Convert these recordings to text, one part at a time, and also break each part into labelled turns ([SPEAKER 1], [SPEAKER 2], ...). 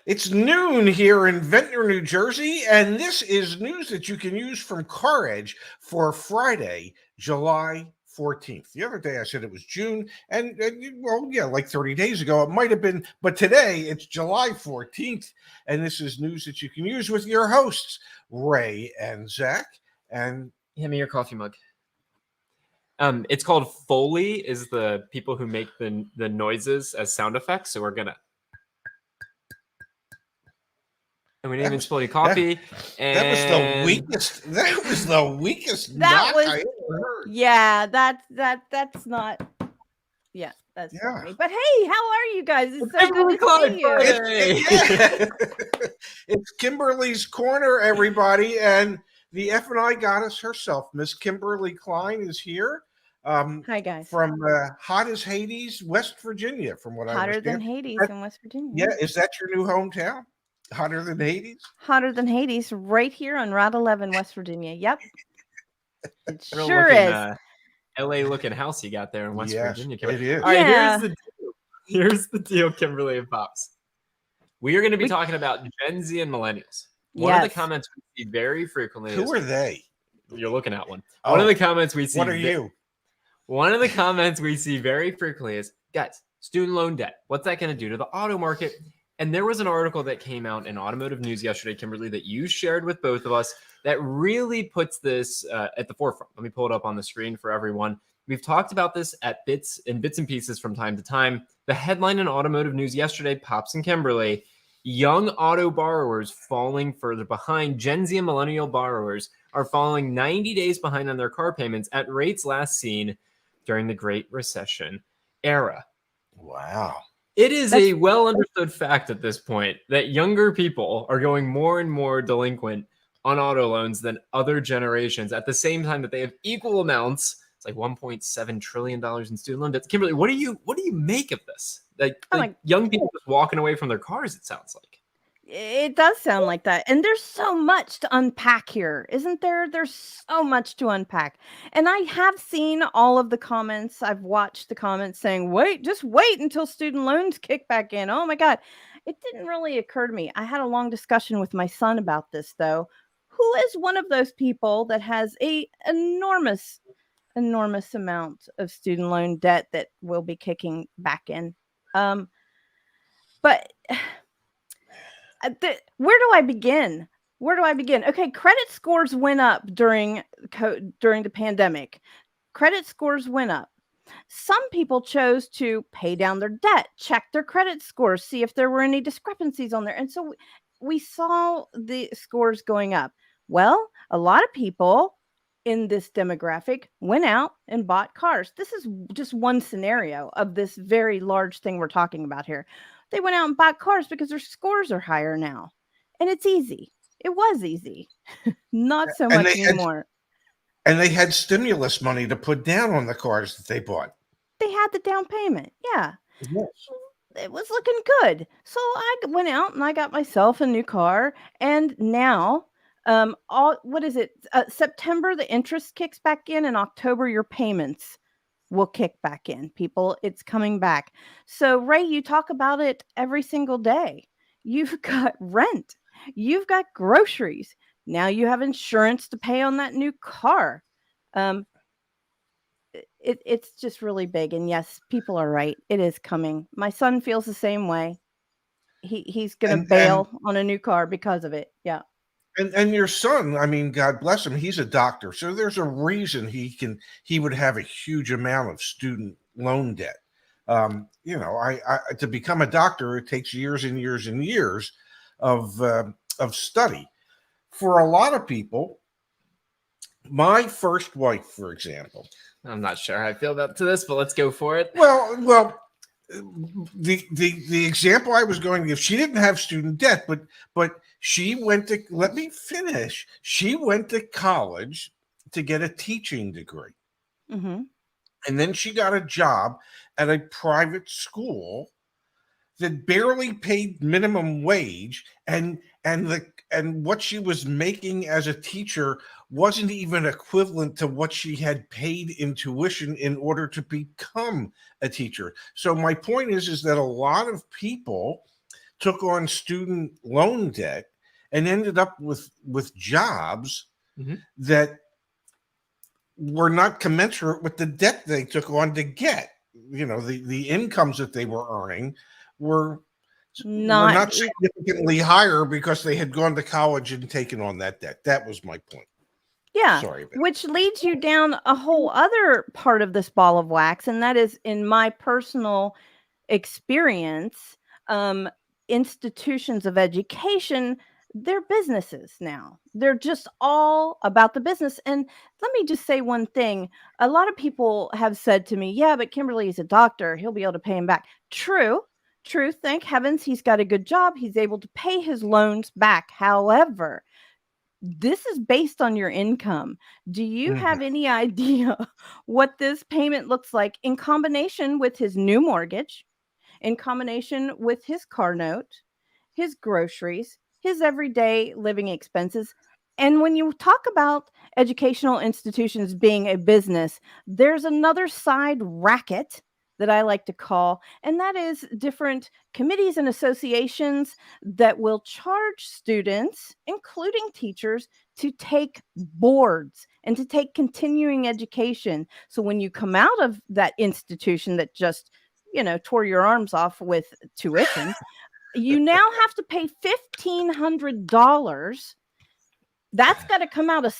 [SPEAKER 1] It's noon here in Ventnor, New Jersey, and this is news that you can use from CarEdge for Friday, July 14th. The other day I said it was June, well, yeah, like 30 days ago it might have been, but today it's July 14th, and this is news that you can use with your hosts, Ray and Zach. And
[SPEAKER 2] hand me your coffee mug. It's called Foley, is the people who make the noises as sound effects. So we're gonna, and we didn't even spill any coffee.
[SPEAKER 1] That was the weakest. That was the weakest knock I ever heard.
[SPEAKER 3] Yeah, that's not. Yeah, that's funny. But hey, how are you guys? It's so good to see
[SPEAKER 1] you. It's Kimberly's Corner, everybody, and the F&I goddess herself, Miss Kimberly Kline, is here.
[SPEAKER 3] Hi, guys.
[SPEAKER 1] From hot as Hades, West Virginia, from what I understand.
[SPEAKER 3] Hotter than Hades in West Virginia.
[SPEAKER 1] Yeah, is that your new hometown? Hotter than Hades?
[SPEAKER 3] Hotter than Hades, right here on Route 11, West Virginia. Yep. It sure is.
[SPEAKER 2] LA looking house you got there in West Virginia.
[SPEAKER 1] It is.
[SPEAKER 2] All right, here's the deal, Kimberly and Pops. We are going to be talking about Gen Z and Millennials. One of the comments we see very frequently.
[SPEAKER 1] Who are they?
[SPEAKER 2] You're looking at one. One of the comments we see.
[SPEAKER 1] What are you?
[SPEAKER 2] One of the comments we see very frequently is, guys, student loan debt. What's that going to do to the auto market? And there was an article that came out in Automotive News yesterday, Kimberly, that you shared with both of us that really puts this at the forefront. Let me pull it up on the screen for everyone. We've talked about this at bits and pieces from time to time. The headline in Automotive News yesterday, Pops and Kimberly, young auto borrowers falling further behind. Gen Z and millennial borrowers are falling 90 days behind on their car payments at rates last seen during the Great Recession era.
[SPEAKER 1] Wow.
[SPEAKER 2] It is a well understood fact at this point that younger people are going more and more delinquent on auto loans than other generations at the same time that they have equal amounts. It's like $1.7 trillion in student loan debts. Kimberly, what do you make of this? Like young people just walking away from their cars, it sounds like.
[SPEAKER 3] It does sound like that. And there's so much to unpack here, isn't there? There's so much to unpack. And I have seen all of the comments. I've watched the comments saying, just wait until student loans kick back in. Oh my God. It didn't really occur to me. I had a long discussion with my son about this, though, who is one of those people that has a enormous amount of student loan debt that will be kicking back in. But where do I begin? Okay, credit scores went up during the pandemic. Credit scores went up. Some people chose to pay down their debt, check their credit scores, see if there were any discrepancies on there. And so we saw the scores going up. Well, a lot of people in this demographic went out and bought cars. This is just one scenario of this very large thing we're talking about here. They went out and bought cars because their scores are higher now. And it's easy. It was easy. Not so much anymore.
[SPEAKER 1] And they had stimulus money to put down on the cars that they bought.
[SPEAKER 3] They had the down payment. Yeah.
[SPEAKER 1] Yes.
[SPEAKER 3] It was looking good. So I went out and I got myself a new car. And now, September, the interest kicks back in, and October, your payments will kick back in. People, it's coming back. So Ray, you talk about it every single day. You've got rent. You've got groceries. Now you have insurance to pay on that new car. It's just really big. And yes, people are right. It is coming. My son feels the same way. He's going to bail on a new car because of it. Yeah.
[SPEAKER 1] And your son, I mean, God bless him, he's a doctor. So there's a reason he would have a huge amount of student loan debt. To become a doctor, it takes years and years and years of study. For a lot of people, my first wife, for example.
[SPEAKER 2] I'm not sure how I feel about this, but let's go for it.
[SPEAKER 1] Well, the example I was going to give, she didn't have student debt, but she went to, let me finish. She went to college to get a teaching degree.
[SPEAKER 3] Mm-hmm.
[SPEAKER 1] And then she got a job at a private school that barely paid minimum wage, and what she was making as a teacher wasn't even equivalent to what she had paid in tuition in order to become a teacher. So my point is that a lot of people took on student loan debt and ended up with jobs that were not commensurate with the debt they took on to get. The incomes that they were earning were not significantly higher because they had gone to college and taken on that debt. That was my point.
[SPEAKER 3] Yeah.
[SPEAKER 1] Sorry about
[SPEAKER 3] which leads you down a whole other part of this ball of wax, and that is, in my personal experience, institutions of education, they're businesses now. They're just all about the business. And let me just say one thing. A lot of people have said to me, yeah, but Kimberly is a doctor. He'll be able to pay him back. True. Thank heavens he's got a good job. He's able to pay his loans back. However, this is based on your income. Do you have any idea what this payment looks like in combination with his new mortgage, in combination with his car note, his groceries, his everyday living expenses? And when you talk about educational institutions being a business, there's another side racket that I like to call, and that is different committees and associations that will charge students, including teachers, to take boards and to take continuing education. So when you come out of that institution that just, tore your arms off with tuition, you now have to pay $1,500. That's got to come out of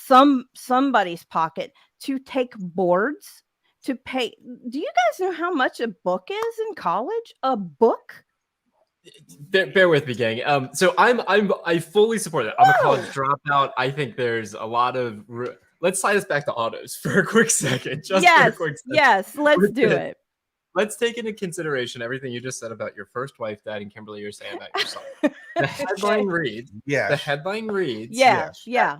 [SPEAKER 3] somebody's pocket to take boards, to pay. Do you guys know how much a book is in college? A book?
[SPEAKER 2] Bear with me, gang. So I fully support that. I'm a college dropout. I think there's a lot of. Let's slide us back to autos for a quick second. For a quick second.
[SPEAKER 3] Yes, let's do it.
[SPEAKER 2] Let's take into consideration everything you just said about your first wife, Dad, and Kimberly, you're saying about your son. The headline reads,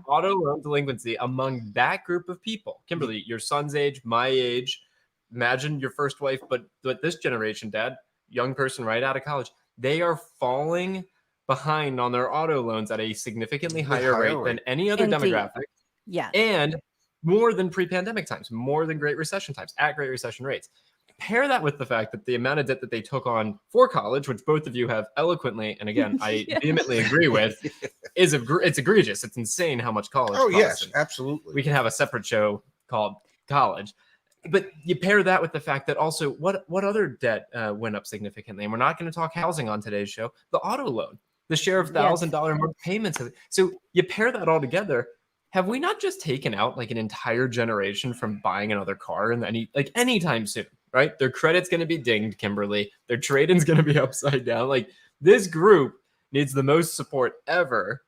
[SPEAKER 2] auto loan delinquency among that group of people. Kimberly, your son's age, my age, imagine your first wife, but this generation, Dad, young person right out of college, they are falling behind on their auto loans at a significantly higher rate than any other demographic.
[SPEAKER 3] Yeah.
[SPEAKER 2] And more than pre-pandemic times, more than Great Recession times, at Great Recession rates. Pair that with the fact that the amount of debt that they took on for college, which both of you have eloquently, and again, I vehemently agree with, it's egregious. It's insane how much college costs.
[SPEAKER 1] Yes, absolutely.
[SPEAKER 2] We can have a separate show called college. But you pair that with the fact that also what other debt went up significantly, and we're not going to talk housing on today's show, the auto loan, the share of $1,000 month payments. So you pair that all together. Have we not just taken out like an entire generation from buying another car and anytime soon, right? Their credit's going to be dinged, Kimberly. Their trading's going to be upside down. Like, this group needs the most support ever.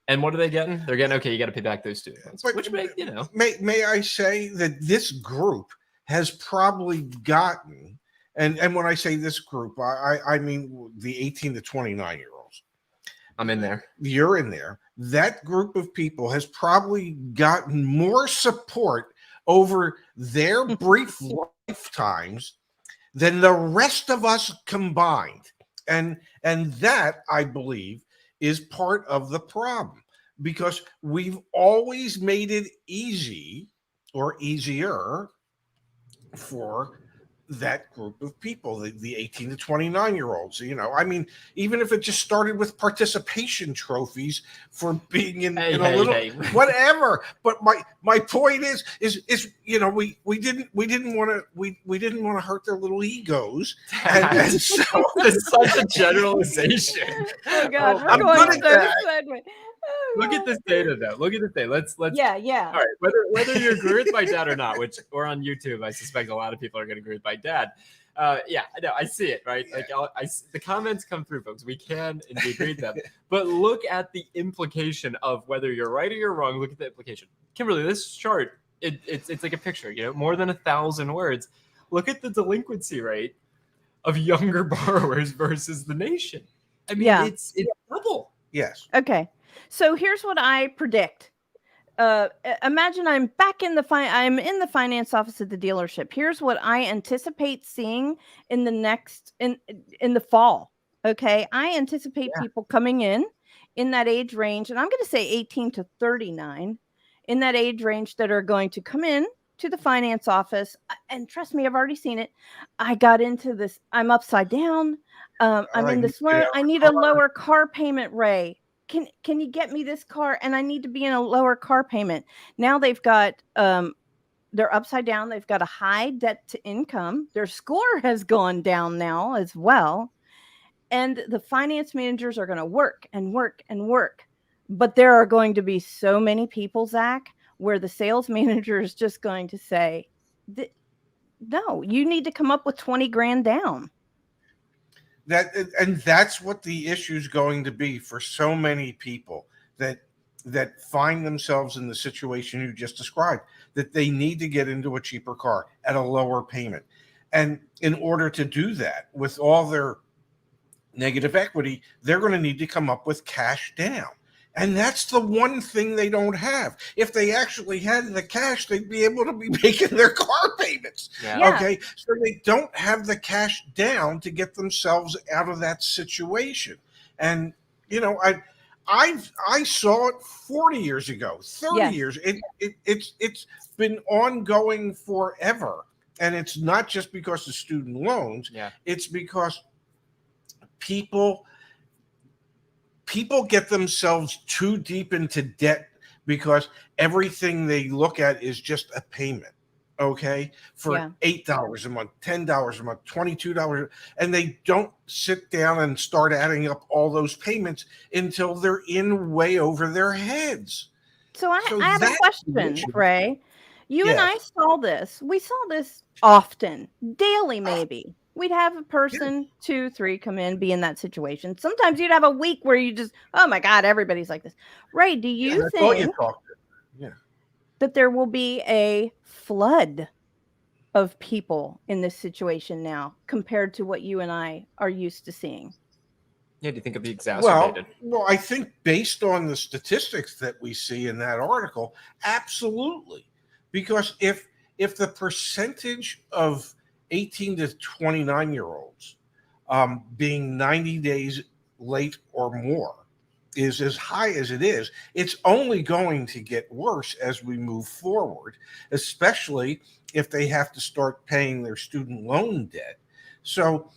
[SPEAKER 2] And what are they getting? They're getting, okay, you got to pay back those student loans.
[SPEAKER 1] But,
[SPEAKER 2] which may
[SPEAKER 1] I say that this group has probably gotten, and when I say this group, I mean the 18 to 29-year-olds.
[SPEAKER 2] I'm in there.
[SPEAKER 1] You're in there. That group of people has probably gotten more support over their brief lifetimes than the rest of us combined. And that, I believe, is part of the problem, because we've always made it easy or easier for that group of people, the 18 to 29-year-olds. I mean, even if it just started with participation trophies for being in a little whatever. But my point is we didn't want to hurt their little egos, and so
[SPEAKER 2] it's such a generalization.
[SPEAKER 3] Oh God, we're going so sideways.
[SPEAKER 2] Look at this data, though. Look at this data. Let's.
[SPEAKER 3] Yeah.
[SPEAKER 2] All right. Whether you agree with my dad or not, which we're on YouTube, I suspect a lot of people are going to agree with my dad. Yeah, I know. I see it, right?
[SPEAKER 1] Yeah.
[SPEAKER 2] Like, the comments come through, folks. We can indeed read them, but look at the implication of whether you're right or you're wrong. Look at the implication, Kimberly. This chart, it's like a picture. More than 1,000 words. Look at the delinquency rate of younger borrowers versus the nation. I mean, it's double.
[SPEAKER 1] Yes.
[SPEAKER 3] Okay. So here's what I predict. Imagine I'm back in the I'm in the finance office at the dealership. Here's what I anticipate seeing in the fall. Okay, I anticipate people coming in that age range, and I'm going to say 18 to 39, in that age range, that are going to come in to the finance office, and trust me, I've already seen it. I got into this. I'm upside down. I'm in this loan. I need a lower car payment, Ray. Can you get me this car? And I need to be in a lower car payment. Now they've got they're upside down. They've got a high debt to income. Their score has gone down now as well. And the finance managers are going to work and work and work. But there are going to be so many people, Zach, where the sales manager is just going to say, no, you need to come up with 20 grand down.
[SPEAKER 1] And that's what the issue is going to be for so many people that find themselves in the situation you just described, that they need to get into a cheaper car at a lower payment. And in order to do that, with all their negative equity, they're going to need to come up with cash down. And that's the one thing they don't have. If they actually had the cash, they'd be able to be making their car payments.
[SPEAKER 3] Yeah.
[SPEAKER 1] Okay. So they don't have the cash down to get themselves out of that situation. And, you know, I saw it 40 years ago, 30
[SPEAKER 3] Yes.
[SPEAKER 1] years. It's been ongoing forever. And it's not just because of student loans.
[SPEAKER 2] Yeah.
[SPEAKER 1] It's because people get themselves too deep into debt because everything they look at is just a payment, okay, for $8 a month, $10 a month, $22, and they don't sit down and start adding up all those payments until they're in way over their heads.
[SPEAKER 3] So I have a question, Ray. You and I saw this. We saw this often, daily maybe. We'd have a person, 2, 3 come in, be in that situation. Sometimes you'd have a week where you just, oh my God, everybody's like this. Ray, do you think that there will be a flood of people in this situation now compared to what you and I are used to seeing?
[SPEAKER 2] Yeah, do you think it'll be exacerbated?
[SPEAKER 1] Well, I think based on the statistics that we see in that article, absolutely. Because if the percentage of 18 to 29-year-olds being 90 days late or more is as high as it is, it's only going to get worse as we move forward, especially if they have to start paying their student loan debt. So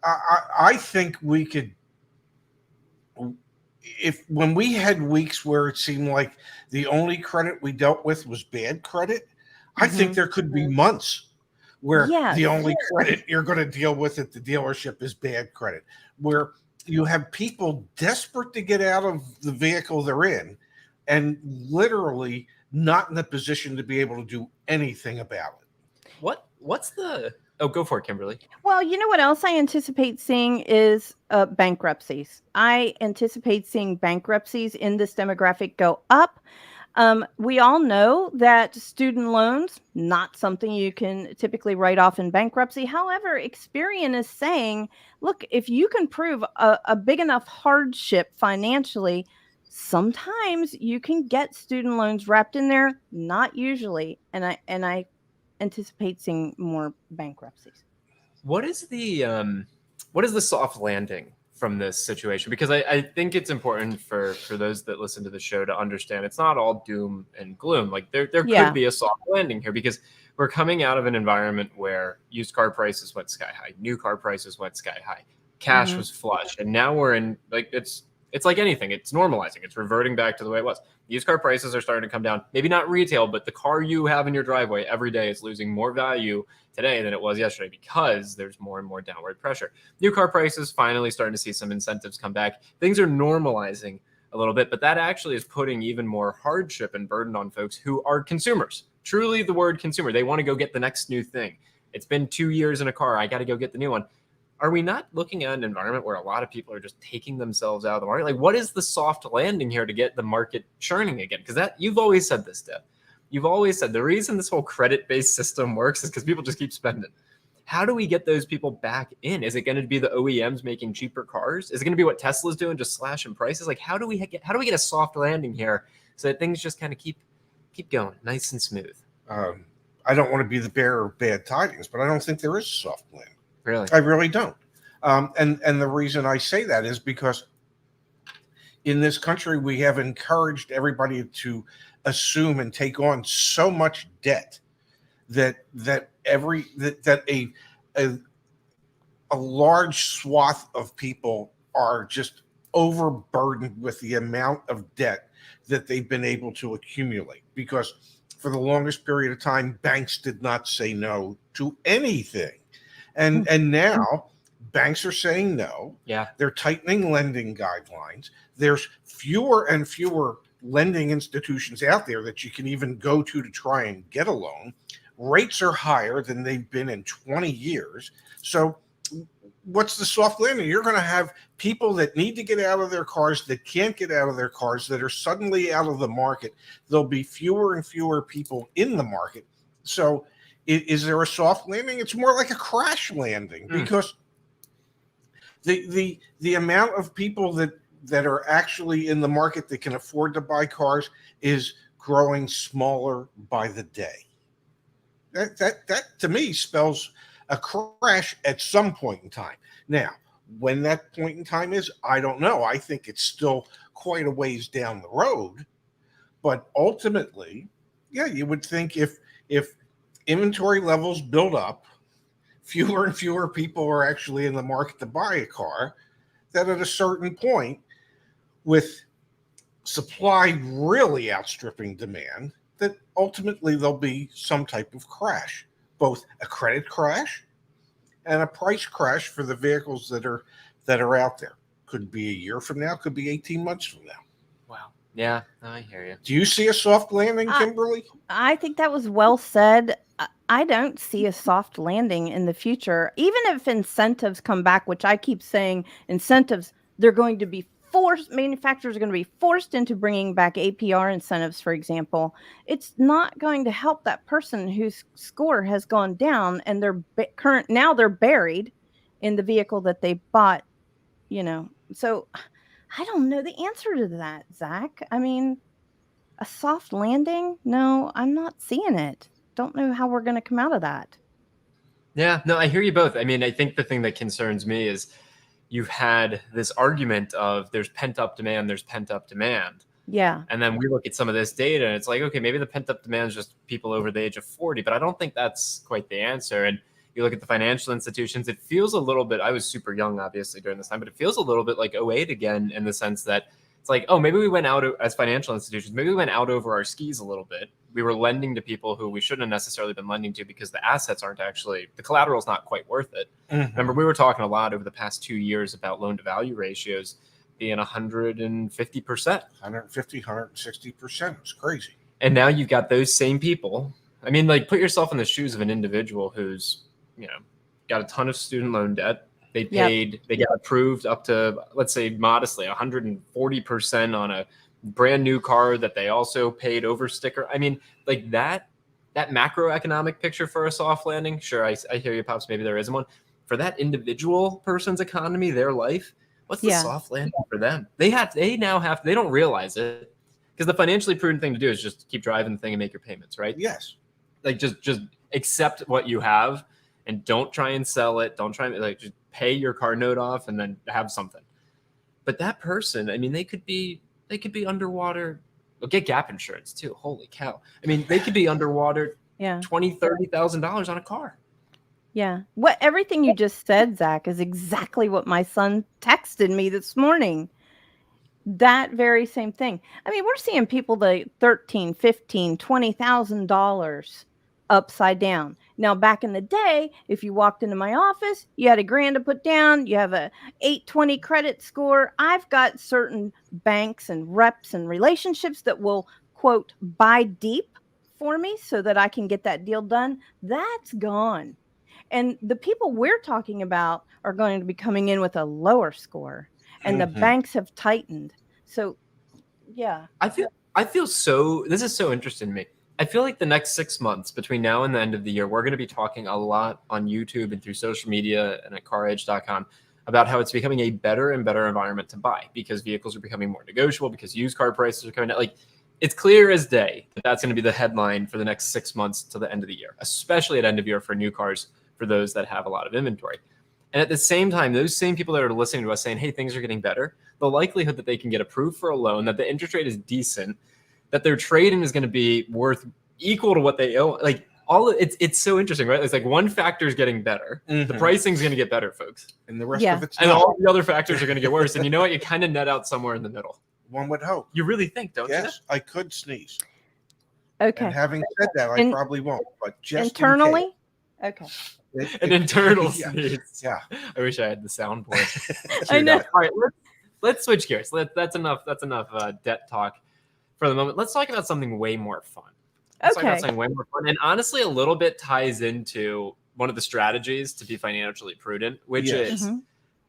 [SPEAKER 1] I think we could, when we had weeks where it seemed like the only credit we dealt with was bad credit, I think there could be months where the only credit you're going to deal with at the dealership is bad credit, where you have people desperate to get out of the vehicle they're in and literally not in a position to be able to do anything about it.
[SPEAKER 2] What's the... Oh, go for it, Kimberly.
[SPEAKER 3] Well, you know what else I anticipate seeing is bankruptcies. I anticipate seeing bankruptcies in this demographic go up. We all know that student loans, not something you can typically write off in bankruptcy. However, Experian is saying, look, if you can prove a big enough hardship financially, sometimes you can get student loans wrapped in there. Not usually. And I anticipate seeing more bankruptcies.
[SPEAKER 2] What is the soft landing from this situation? Because I think it's important for those that listen to the show to understand it's not all doom and gloom. Like there could be a soft landing here, because we're coming out of an environment where used car prices went sky high, new car prices went sky high, cash was flush, and now we're in, like, it's like anything, it's normalizing, it's reverting back to the way it was. Used car prices are starting to come down, maybe not retail, but the car you have in your driveway every day is losing more value today than it was yesterday because there's more and more downward pressure. New car prices finally starting to see some incentives come back. Things are normalizing a little bit, but that actually is putting even more hardship and burden on folks who are consumers. Truly the word consumer. They want to go get the next new thing. It's been 2 years in a car. I got to go get the new one. Are we not looking at an environment where a lot of people are just taking themselves out of the market? Like, what is the soft landing here to get the market churning again? Because that, you've always said this, Deb. You've always said the reason this whole credit-based system works is because people just keep spending. How do we get those people back in? Is it going to be the OEMs making cheaper cars? Is it going to be what Tesla's doing, just slashing prices? Like, how do we get a soft landing here so that things just kind of keep going nice and smooth?
[SPEAKER 1] I don't want to be the bearer of bad tidings, but I don't think there is a soft landing.
[SPEAKER 2] Really?
[SPEAKER 1] I really don't. And the reason I say that is because in this country, we have encouraged everybody to assume and take on so much debt that a a large swath of people are just overburdened with the amount of debt that they've been able to accumulate, because for the longest period of time banks did not say no to anything, and now banks are saying no.
[SPEAKER 2] Yeah.
[SPEAKER 1] They're tightening lending guidelines. There's fewer and fewer lending institutions out there that you can even go to try and get a loan. Rates are higher than they've been in 20 years. So what's the soft landing? You're going to have people that need to get out of their cars that can't get out of their cars, that are suddenly out of the market. There'll be fewer and fewer people in the market. So is there a soft landing? It's more like a crash landing, because the amount of people that are actually in the market that can afford to buy cars is growing smaller by the day. That to me spells a crash at some point in time. Now, when that point in time is, I don't know. I think it's still quite a ways down the road, but ultimately, yeah, you would think if inventory levels build up, fewer and fewer people are actually in the market to buy a car, that at a certain point, with supply really outstripping demand, that ultimately there'll be some type of crash, both a credit crash and a price crash for the vehicles that are out there. Could be a year from now, could be 18 months from now.
[SPEAKER 2] Wow. Yeah, I hear you.
[SPEAKER 1] Do you see a soft landing, Kimberly?
[SPEAKER 3] I think that was well said. I don't see a soft landing in the future. Even if incentives come back, which I keep saying incentives, they're going to be forced, manufacturers are going to be forced into bringing back APR incentives, for example. It's not going to help that person whose score has gone down and now they're buried in the vehicle that they bought, So I don't know the answer to that, Zach. I mean, a soft landing? No, I'm not seeing it. Don't know how we're going to come out of that.
[SPEAKER 2] Yeah, no, I hear you both. I mean, I think the thing that concerns me is you've had this argument of there's pent up demand, there's pent up demand.
[SPEAKER 3] Yeah.
[SPEAKER 2] And then we look at some of this data and it's like, okay, maybe the pent up demand is just people over the age of 40, but I don't think that's quite the answer. And you look at the financial institutions, it feels a little bit, I was super young, obviously, during this time, but it feels a little bit like 08 again, in the sense that it's like, oh, maybe we went out as financial institutions, maybe we went out over our skis a little bit. We were lending to people who we shouldn't have necessarily been lending to because the assets aren't actually, the collateral is not quite worth it.
[SPEAKER 1] Mm-hmm.
[SPEAKER 2] Remember, we were talking a lot over the past 2 years about loan to value ratios being 150%.
[SPEAKER 1] 150, 160%. It's crazy.
[SPEAKER 2] And now you've got those same people. I mean, like, put yourself in the shoes of an individual who's, got a ton of student loan debt. They paid, they got approved up to, let's say, modestly 140% on a brand new car that they also paid over sticker. I mean, like that macroeconomic picture for a soft landing. Sure, I hear you, Pops. Maybe there isn't one. For that individual person's economy, their life, what's the soft landing for them? They don't realize it, because the financially prudent thing to do is just keep driving the thing and make your payments, right?
[SPEAKER 1] Yes.
[SPEAKER 2] Like just accept what you have and don't try and sell it. Don't try and just pay your car note off and then have something. But that person, I mean, they could be underwater. Well, get gap insurance too. Holy cow. I mean, they could be underwater $20,000, $30,000 on a car.
[SPEAKER 3] Yeah. Everything you just said, Zach, is exactly what my son texted me this morning. That very same thing. I mean, we're seeing people that $13,000, $15,000, $20,000 upside down. Now, back in the day, if you walked into my office, you had $1,000 to put down, you have a 820 credit score. I've got certain banks and reps and relationships that will, quote, buy deep for me so that I can get that deal done. That's gone. And the people we're talking about are going to be coming in with a lower score, and the banks have tightened. So, yeah.
[SPEAKER 2] I feel so, this is so interesting to me. I feel like the next 6 months between now and the end of the year, we're going to be talking a lot on YouTube and through social media and at CarEdge.com about how it's becoming a better and better environment to buy, because vehicles are becoming more negotiable, because used car prices are coming down. Like, it's clear as day that that's going to be the headline for the next 6 months to the end of the year, especially at end of year for new cars, for those that have a lot of inventory. And at the same time, those same people that are listening to us saying, hey, things are getting better, the likelihood that they can get approved for a loan, that the interest rate is decent, that their trade-in is going to be worth equal to what they owe, like, it's so interesting, right? It's like one factor is getting better. The
[SPEAKER 1] Mhm.
[SPEAKER 2] pricing's going to get better, folks.
[SPEAKER 1] And the rest
[SPEAKER 3] Yeah.
[SPEAKER 1] of it's
[SPEAKER 2] And
[SPEAKER 1] not.
[SPEAKER 2] all the other factors are going to get worse. And you know what? You kind of net out somewhere in the middle.
[SPEAKER 1] One would hope.
[SPEAKER 2] You really think, don't
[SPEAKER 1] Yes, I could sneeze.
[SPEAKER 3] Okay.
[SPEAKER 1] And having said that, I
[SPEAKER 3] In-
[SPEAKER 1] probably won't. But just
[SPEAKER 3] Internally? Okay.
[SPEAKER 1] in case,
[SPEAKER 2] you? An internal
[SPEAKER 1] Yeah.
[SPEAKER 2] sneeze.
[SPEAKER 1] Yeah.
[SPEAKER 2] I wish I had the soundboard.
[SPEAKER 3] I know.
[SPEAKER 2] All right, let's switch gears. That's enough debt talk for the moment. Let's talk about something way more fun. Let's talk about
[SPEAKER 3] Okay.
[SPEAKER 2] something way more fun. And honestly, a little bit ties into one of the strategies to be financially prudent, which
[SPEAKER 1] Yes.
[SPEAKER 2] is
[SPEAKER 3] Mhm.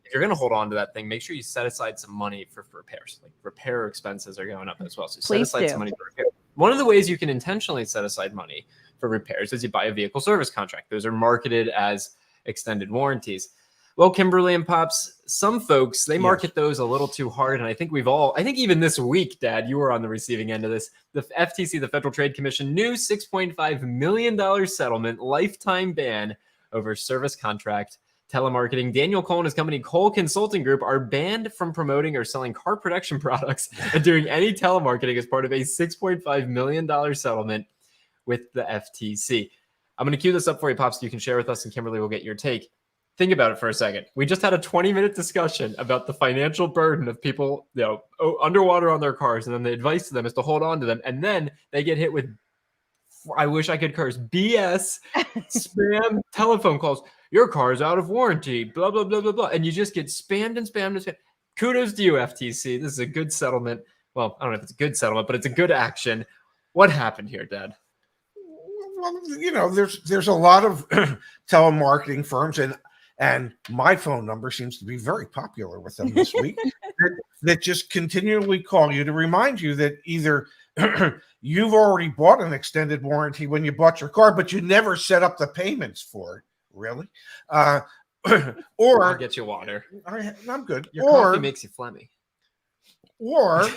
[SPEAKER 2] if you're going to hold on to that thing, make sure you set aside some money for repairs. Like repair expenses are going up as well. So set
[SPEAKER 3] Please
[SPEAKER 2] aside
[SPEAKER 3] do.
[SPEAKER 2] some money for repair. One of the ways you can intentionally set aside money for repairs is you buy a vehicle service contract. Those are marketed as extended warranties. Well, Kimberly and Pops, some folks, they market those a little too hard. And I think I think even this week, Dad, you were on the receiving end of this. The FTC, the Federal Trade Commission, new $6.5 million settlement, lifetime ban over service contract telemarketing. Daniel Cole and his company, Cole Consulting Group, are banned from promoting or selling car protection products and doing any telemarketing as part of a $6.5 million settlement with the FTC. I'm going to cue this up for you, Pops, so you can share with us, and Kimberly will get your take. Think about it for a second. We just had a 20-minute discussion about the financial burden of people, underwater on their cars, and then the advice to them is to hold on to them, and then they get hit with, I wish I could curse, BS, spam telephone calls. Your car's out of warranty, blah, blah, blah, blah, blah. And you just get spammed and spammed and spammed. Kudos to you, FTC. This is a good settlement. Well, I don't know if it's a good settlement, but it's a good action. What happened here, Dad?
[SPEAKER 1] Well, there's a lot of telemarketing firms, and my phone number seems to be very popular with them this week that just continually call you to remind you that either you've already bought an extended warranty when you bought your car, but you never set up the payments for it. Really? Or
[SPEAKER 2] I'll get you water.
[SPEAKER 1] I'm good.
[SPEAKER 2] Your coffee makes you phlegmy.
[SPEAKER 1] Or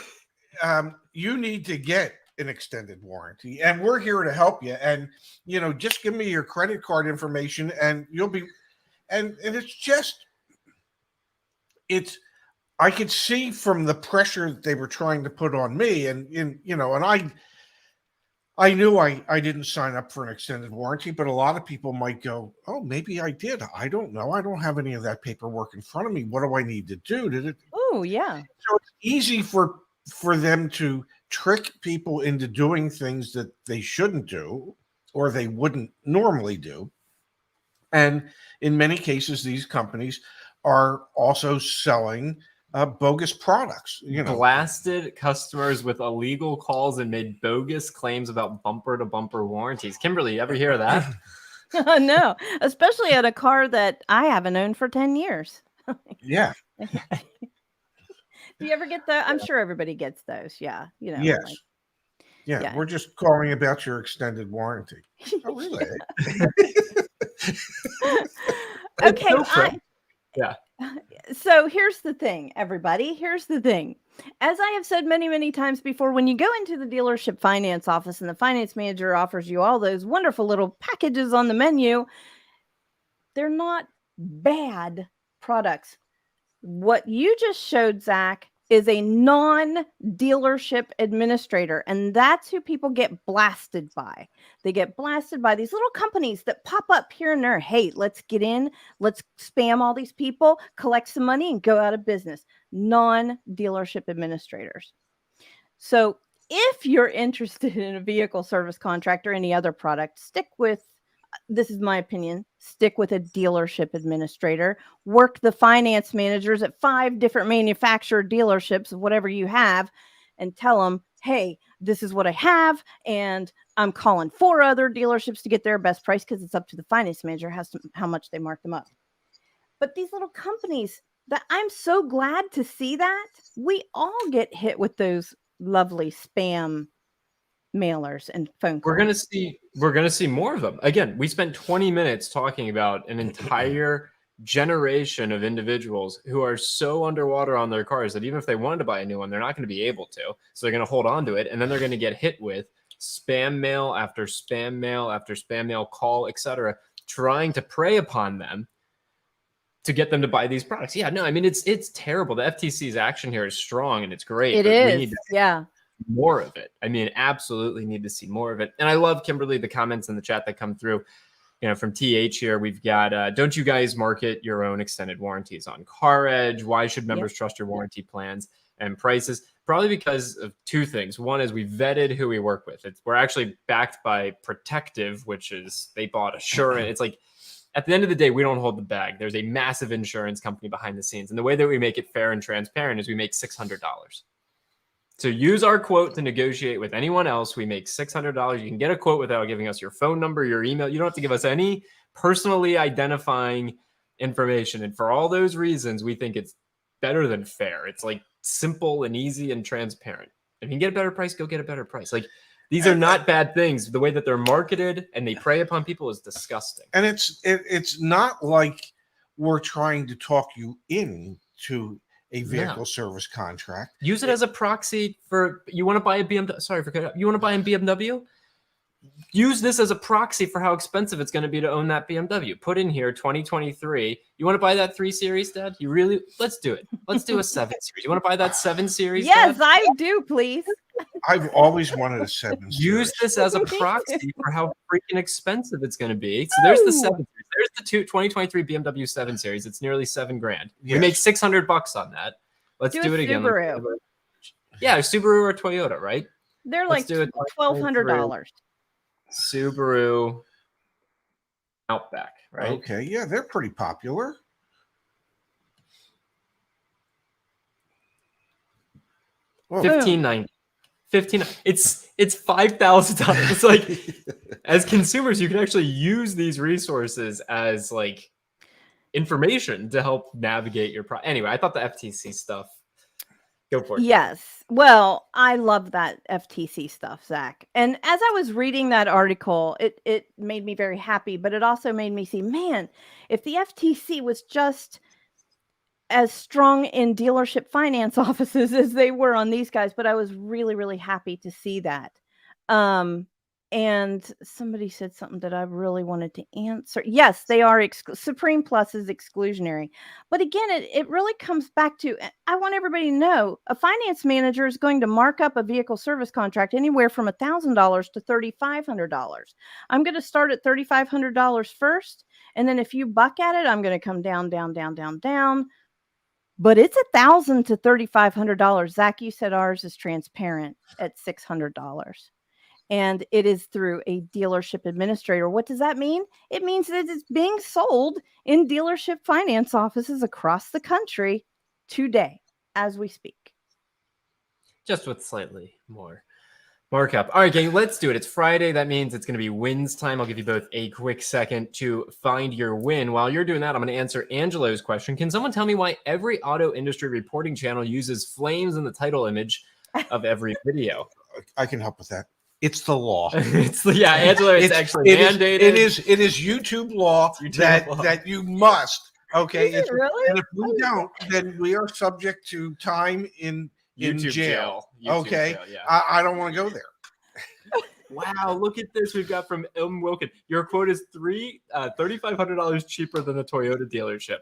[SPEAKER 1] you need to get an extended warranty, and we're here to help you. And just give me your credit card information, and you'll be. And I could see from the pressure that they were trying to put on me, and I knew I didn't sign up for an extended warranty, but a lot of people might go, oh, maybe I did. I don't know. I don't have any of that paperwork in front of me. What do I need to do?
[SPEAKER 3] Oh, yeah.
[SPEAKER 1] So it's easy for them to trick people into doing things that they shouldn't do or they wouldn't normally do. And in many cases, these companies are also selling bogus products.
[SPEAKER 2] Blasted customers with illegal calls and made bogus claims about bumper-to-bumper warranties. Kimberly, you ever hear of that?
[SPEAKER 3] No, especially at a car that I haven't owned for 10 years.
[SPEAKER 1] Yeah.
[SPEAKER 3] Do you ever get I'm sure everybody gets those. Yeah.
[SPEAKER 1] Yes. Yeah. We're just calling about your extended warranty. Oh, really?
[SPEAKER 3] Okay.
[SPEAKER 2] Yeah.
[SPEAKER 3] So here's the thing, everybody. Here's the thing. As I have said many, many times before, when you go into the dealership finance office and the finance manager offers you all those wonderful little packages on the menu, they're not bad products. What you just showed, Zach, is a non-dealership administrator, and that's who people get blasted by. They get blasted by these little companies that pop up here and there. Hey, let's get in, let's spam all these people, collect some money, and go out of business. Non-dealership administrators. So if you're interested in a vehicle service contract or any other product, this is my opinion, stick with a dealership administrator. Work the finance managers at 5 different manufacturer dealerships, whatever you have, and tell them, hey, this is what I have, and I'm calling 4 other dealerships to get their best price, because it's up to the finance manager how much they mark them up. But these little companies, that I'm so glad to see that we all get hit with those lovely spam mailers and phone calls.
[SPEAKER 2] We're gonna see more of them. Again, we spent 20 minutes talking about an entire generation of individuals who are so underwater on their cars that even if they wanted to buy a new one, they're not going to be able to. So they're going to hold on to it, and then they're going to get hit with spam mail after spam mail after spam mail call, etc., trying to prey upon them to get them to buy these products. Yeah, no, I mean it's terrible. The FTC's action here is strong and it's great.
[SPEAKER 3] It is. Yeah.
[SPEAKER 2] more of it. I mean, absolutely need to see more of it. And I love, Kimberly, the comments in the chat that come through. From TH here, we've got, don't you guys market your own extended warranties on CarEdge? Why should members trust your warranty plans and prices? Probably because of two things. One is we vetted who we work with. We're actually backed by Protective, which is they bought Assurance. It's like, at the end of the day, we don't hold the bag. There's a massive insurance company behind the scenes. And the way that we make it fair and transparent is we make $600. So use our quote to negotiate with anyone else. We make $600. You can get a quote without giving us your phone number, your email. You don't have to give us any personally identifying information. And for all those reasons, we think it's better than fair. It's like simple and easy and transparent. If you can get a better price, go get a better price. Like, these are not bad things. The way that they're marketed and they prey upon people is disgusting.
[SPEAKER 1] And it's not like we're trying to talk you into a vehicle service contract.
[SPEAKER 2] Use it as a proxy for, you want to buy a BMW. Sorry for cutting up. You want to buy a BMW? Use this as a proxy for how expensive it's going to be to own that BMW. Put in here 2023. You want to buy that 3 Series, Dad? You really? Let's do it. Let's do a 7 Series. You want to buy that 7 Series?
[SPEAKER 3] Yes,
[SPEAKER 2] Dad?
[SPEAKER 3] I do, please.
[SPEAKER 1] I've always wanted a 7 Series.
[SPEAKER 2] Use this as a proxy for how freaking expensive it's going to be. So there's the 7 Series. There's the 2023 BMW 7 Series. It's nearly $7,000.
[SPEAKER 1] Yes.
[SPEAKER 2] We make $600 on that. Let's do it again.
[SPEAKER 3] Subaru.
[SPEAKER 2] Yeah, Subaru or Toyota, right?
[SPEAKER 3] They're
[SPEAKER 2] Let's
[SPEAKER 3] like
[SPEAKER 2] do it.
[SPEAKER 3] $1,200.
[SPEAKER 2] Subaru Outback, right?
[SPEAKER 1] Okay, yeah, they're pretty popular.
[SPEAKER 2] Whoa. $1,590. It's $5,000. It's like, as consumers, you can actually use these resources as like information to help navigate your anyway. I thought the FTC stuff. Go for it.
[SPEAKER 3] Yes. Well, I love that FTC stuff, Zach. And as I was reading that article, it made me very happy, but it also made me see, man, if the FTC was just as strong in dealership finance offices as they were on these guys, but I was really, really happy to see that. And somebody said something that I really wanted to answer. Yes, they are. Supreme Plus is exclusionary. But again, it really comes back to, I want everybody to know, a finance manager is going to mark up a vehicle service contract anywhere from $1,000 to $3,500. I'm going to start at $3,500 first. And then if you buck at it, I'm going to come down, down, down, down, down. But it's $1,000 to $3,500. Zach, you said ours is transparent at $600. And it is through a dealership administrator. What does that mean? It means that it's being sold in dealership finance offices across the country today as we speak.
[SPEAKER 2] Just with slightly more markup. All right, gang, let's do it. It's Friday. That means it's going to be wins time. I'll give you both a quick second to find your win. While you're doing that, I'm going to answer Angelo's question. Can someone tell me why every auto industry reporting channel uses flames in the title image of every video?
[SPEAKER 1] I can help with that. It's the law.
[SPEAKER 2] Angelo, it's actually mandated.
[SPEAKER 1] It is YouTube law that you must. Okay.
[SPEAKER 3] Is it really?
[SPEAKER 1] And if we don't, then we are subject to time in jail. Okay.
[SPEAKER 2] Jail, yeah.
[SPEAKER 1] I don't want to go there.
[SPEAKER 2] Wow, look at this. We've got from Wilkin. Your quote is $3,500 cheaper than a Toyota dealership.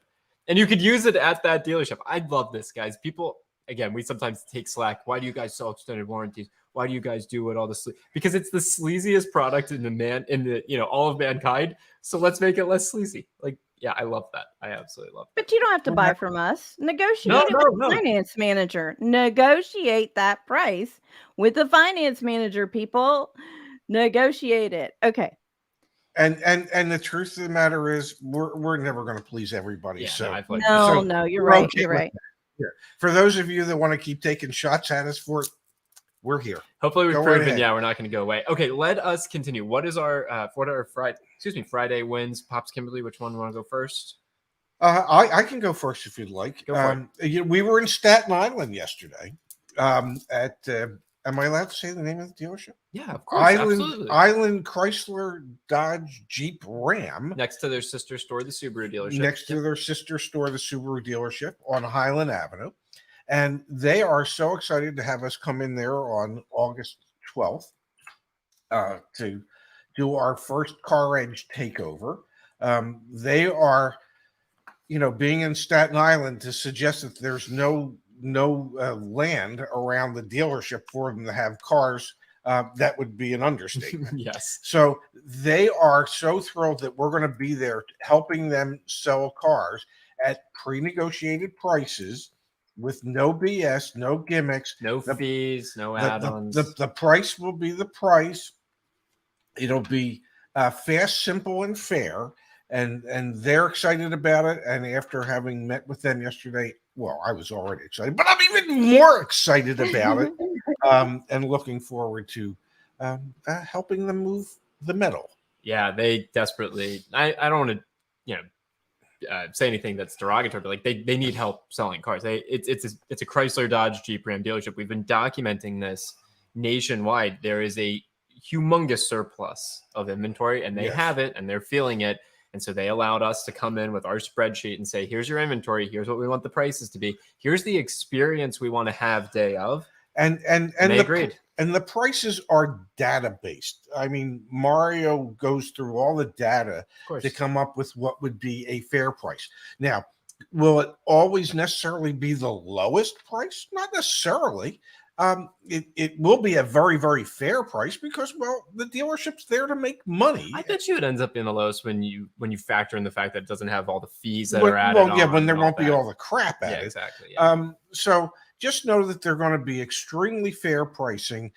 [SPEAKER 2] And you could use it at that dealership. I love this, guys. People, again, we sometimes take slack. Why do you guys sell extended warranties? Why do you guys do it all this? Because it's the sleaziest product in all of mankind. So let's make it less sleazy. Like, yeah, I love that. I absolutely love that.
[SPEAKER 3] But you don't have to buy from us. Negotiate it with the finance manager. Negotiate that price with the finance manager, people. Negotiate it. Okay.
[SPEAKER 1] And the truth of the matter is, we're never going to please everybody.
[SPEAKER 2] Yeah,
[SPEAKER 3] no, you're right.
[SPEAKER 1] Okay,
[SPEAKER 3] you're right.
[SPEAKER 1] For those of you that want to keep taking shots at us for it, we're here.
[SPEAKER 2] Hopefully we've proven, we're not going to go away. Okay, let us continue. What is our Friday wins? Pops, Kimberly, which one want to go first?
[SPEAKER 1] I can go first if you'd like.
[SPEAKER 2] Go for it.
[SPEAKER 1] We were in Staten Island yesterday. Am I allowed to say the name of the dealership?
[SPEAKER 2] Yeah, of course. Absolutely.
[SPEAKER 1] Island Chrysler Dodge Jeep Ram.
[SPEAKER 2] Next to their sister store, the Subaru dealership.
[SPEAKER 1] Next to their sister store, the Subaru dealership on Highland Avenue. And they are so excited to have us come in there on August 12th to do our first CarEdge takeover. They are, being in Staten Island, to suggest that there's no land around the dealership for them to have cars. That would be an understatement.
[SPEAKER 2] Yes.
[SPEAKER 1] So they are so thrilled that we're going to be there helping them sell cars at pre-negotiated prices with no BS, no gimmicks,
[SPEAKER 2] No fees, no
[SPEAKER 1] the,
[SPEAKER 2] add-ons.
[SPEAKER 1] the price will be the price. It'll be fast, simple, and fair. And they're excited about it. And after having met with them yesterday, well, I was already excited, but I'm even more excited about it, and looking forward to helping them move the metal.
[SPEAKER 2] Yeah, they desperately. I don't want to say anything that's derogatory, but like they need help selling cars. It's a Chrysler, Dodge, Jeep, Ram dealership. We've been documenting this nationwide. There is a humongous surplus of inventory, and they
[SPEAKER 1] Yes.
[SPEAKER 2] have it, and they're feeling it. And so they allowed us to come in with our spreadsheet and say, here's your inventory. Here's what we want the prices to be. Here's the experience we want to have day of.
[SPEAKER 1] And
[SPEAKER 2] they agreed.
[SPEAKER 1] And the prices are data based. I mean, Mario goes through all the data to come up with what would be a fair price. Now, will it always necessarily be the lowest price? Not necessarily. It will be a very, very fair price because, well, the dealership's there to make money.
[SPEAKER 2] I bet you it ends up being the lowest when you factor in the fact that it doesn't have all the fees that are added on.
[SPEAKER 1] Well, yeah, when there won't be all the crap added.
[SPEAKER 2] Yeah, exactly. Yeah.
[SPEAKER 1] So just know that they're going to be extremely fair pricing.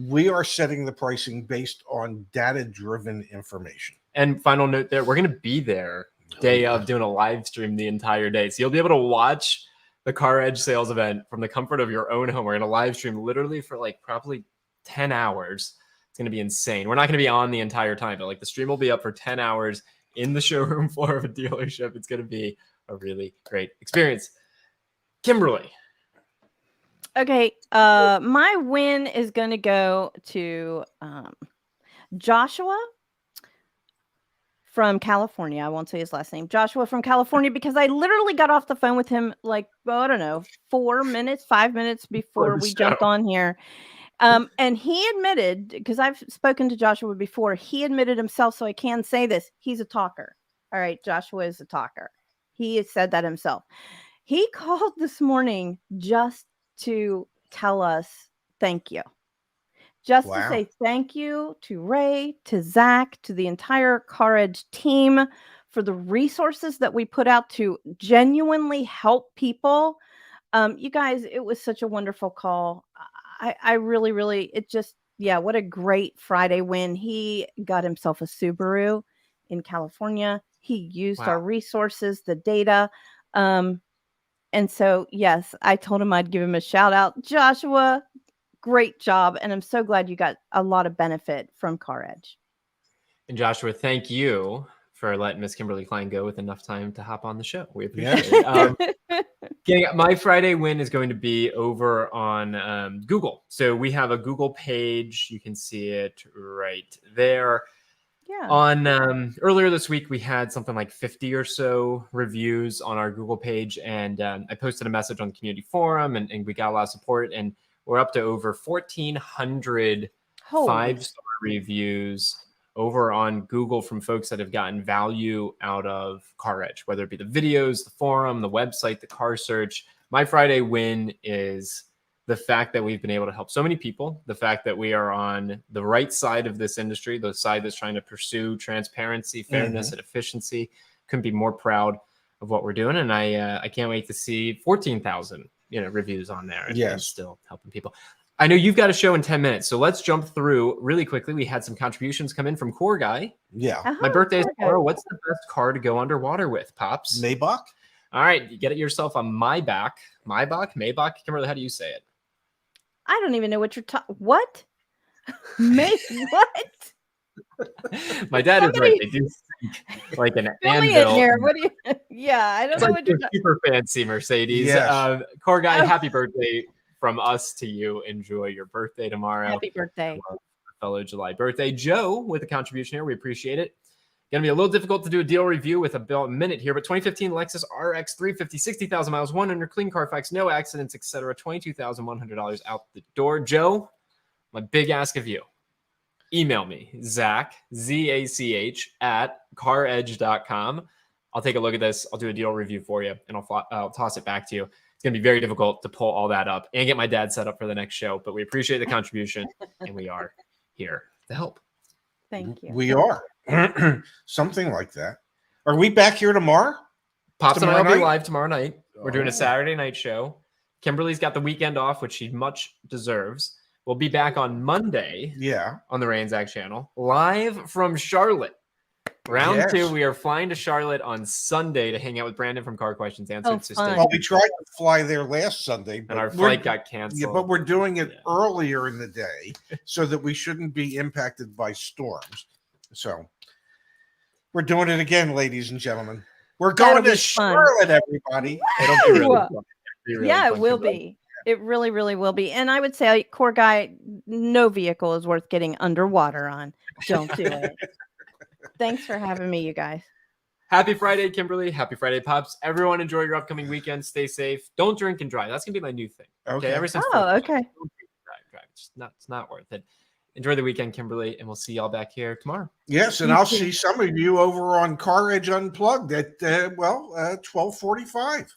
[SPEAKER 1] We are setting the pricing based on data-driven information.
[SPEAKER 2] And final note there, we're going to be there day of doing a live stream the entire day. So you'll be able to watch the CarEdge sales event from the comfort of your own home. We're going to live stream literally for like probably 10 hours. It's going to be insane. We're not going to be on the entire time, but like the stream will be up for 10 hours in the showroom floor of a dealership. It's going to be a really great experience. Kimberly.
[SPEAKER 3] Okay. My win is going to go to Joshua from California. I won't say his last name. Joshua from California, because I literally got off the phone with him like, I don't know, 5 minutes before we jumped on here. And he admitted, because I've spoken to Joshua before, he admitted himself, so I can say this. He's a talker. All right. Joshua is a talker. He has said that himself. He called this morning just to tell us thank you. Just to say thank you to Ray, to Zach, to the entire CarEdge team for the resources that we put out to genuinely help people. You guys, it was such a wonderful call. I really, really, what a great Friday win. He got himself a Subaru in California. He used our resources, the data. And so, yes, I told him I'd give him a shout out. Joshua, great job. And I'm so glad you got a lot of benefit from CarEdge.
[SPEAKER 2] And Joshua, thank you for letting Miss Kimberly Kline go with enough time to hop on the show. We appreciate it. My Friday win is going to be over on Google. So we have a Google page. You can see it right there.
[SPEAKER 3] Yeah.
[SPEAKER 2] On earlier this week, we had something like 50 or so reviews on our Google page. And I posted a message on the community forum and we got a lot of support. And we're up to over 1,400 5-star reviews over on Google from folks that have gotten value out of CarEdge, whether it be the videos, the forum, the website, the car search. My Friday win is the fact that we've been able to help so many people, the fact that we are on the right side of this industry, the side that's trying to pursue transparency, fairness, and efficiency. Couldn't be more proud of what we're doing. And I can't wait to see 14,000 reviews on there and still helping people. I know you've got a show in 10 minutes, so let's jump through really quickly. We had some contributions come in from Core Guy.
[SPEAKER 1] Yeah.
[SPEAKER 2] My birthday is tomorrow. What's the best car to go underwater with, Pops?
[SPEAKER 1] Maybach.
[SPEAKER 2] All right, you get it yourself a Maybach. Kimberly, how do you say it?
[SPEAKER 3] I don't even know what you're talking. What? What?
[SPEAKER 2] My dad is right. They do speak like an anvil.
[SPEAKER 3] What do you? Yeah, I don't know what you're.
[SPEAKER 2] Super fancy Mercedes.
[SPEAKER 1] Yes.
[SPEAKER 2] Core Guy, happy birthday from us to you. Enjoy your birthday tomorrow.
[SPEAKER 3] Happy birthday.
[SPEAKER 2] Fellow July birthday. Joe with a contribution here. We appreciate it. Going to be a little difficult to do a deal review with about a minute here, but 2015 Lexus RX 350, 60,000 miles, 100 clean Carfax, no accidents, etc. $22,100 out the door. Joe, my big ask of you. Email me, Zach, Z-A-C-H, at CarEdge.com. I'll take a look at this. I'll do a deal review for you, and I'll toss it back to you. It's going to be very difficult to pull all that up and get my dad set up for the next show. But we appreciate the contribution, and we are here to help.
[SPEAKER 3] Thank you.
[SPEAKER 1] We are. Something like that. Are we back here tomorrow?
[SPEAKER 2] Pops and I will
[SPEAKER 1] Tomorrow
[SPEAKER 2] be
[SPEAKER 1] night?
[SPEAKER 2] live tomorrow night. We're doing
[SPEAKER 1] Oh.
[SPEAKER 2] a Saturday night show. Kimberly's got the weekend off, which she much deserves. We'll be back on Monday
[SPEAKER 1] Yeah.
[SPEAKER 2] on the Ranzac channel, live from Charlotte. Round
[SPEAKER 1] Yes.
[SPEAKER 2] 2, we are flying to Charlotte on Sunday to hang out with Brandon from Car Questions Answered.
[SPEAKER 3] Oh,
[SPEAKER 2] So
[SPEAKER 3] fun.
[SPEAKER 2] stay
[SPEAKER 1] Well, we tried to fly there last Sunday, but
[SPEAKER 2] and our
[SPEAKER 1] we're-
[SPEAKER 2] flight got canceled.
[SPEAKER 1] Yeah, but we're doing it
[SPEAKER 2] Yeah.
[SPEAKER 1] earlier in the day so that we shouldn't be impacted by storms. So we're doing it again, ladies and gentlemen. We're
[SPEAKER 3] That'll
[SPEAKER 1] going to
[SPEAKER 3] be fun.
[SPEAKER 1] Charlotte, everybody.
[SPEAKER 2] It'll be really
[SPEAKER 3] Woo!
[SPEAKER 2] fun. It'll be really
[SPEAKER 3] Yeah,
[SPEAKER 2] fun,
[SPEAKER 3] it will
[SPEAKER 2] Kimberly.
[SPEAKER 3] be. It really, really will be. And I would say, core guy, no vehicle is worth getting underwater on. Don't do it. Thanks for having me, you guys.
[SPEAKER 2] Happy Friday, Kimberly. Happy Friday, Pops. Everyone enjoy your upcoming weekend. Stay safe. Don't drink and drive. That's going to be my new thing.
[SPEAKER 1] Okay.
[SPEAKER 2] Ever since
[SPEAKER 3] Oh,
[SPEAKER 2] 4th of
[SPEAKER 3] okay.
[SPEAKER 2] July, don't drink and drive. It's not worth it. Enjoy the weekend, Kimberly, and we'll see y'all back here tomorrow.
[SPEAKER 1] Yes, and
[SPEAKER 3] You
[SPEAKER 1] I'll
[SPEAKER 3] too.
[SPEAKER 1] see some of you over on CarEdge Unplugged at 12:45.